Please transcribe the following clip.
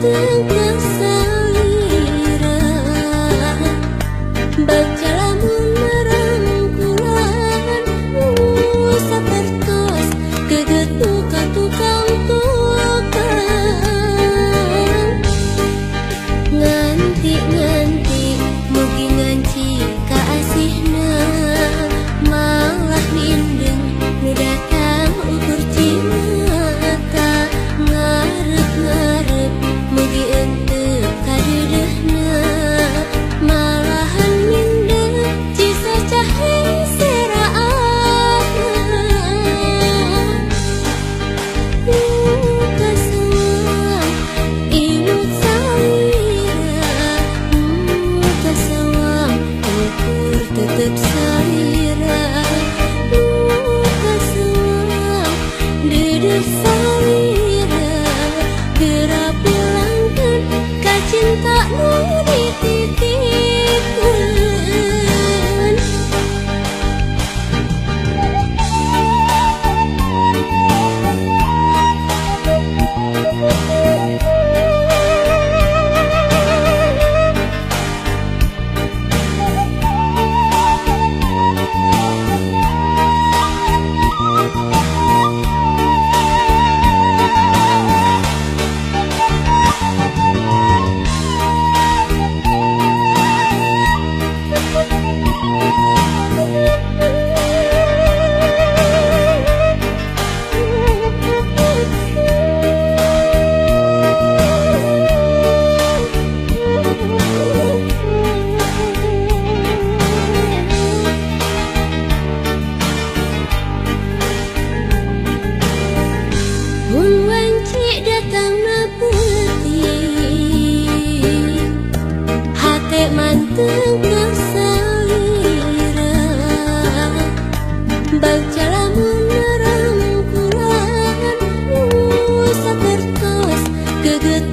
manteng kesalira baca lamun merangkulan sapertos geget buka tukang nganti mugi nganci kaasihna malah mindeng nu datang ukur cimata ngarep mugi enteu kadeudeuna malahan mindeng cisa cahe seraan kasawang imut salira kasawang ukur tetep salira kasawang dedeh salira geura pulangkeun ka cinta nu dititipkeun. Mun wanci datang na peuting hate manteng kesalira baca lamun merangkulan sapertos geget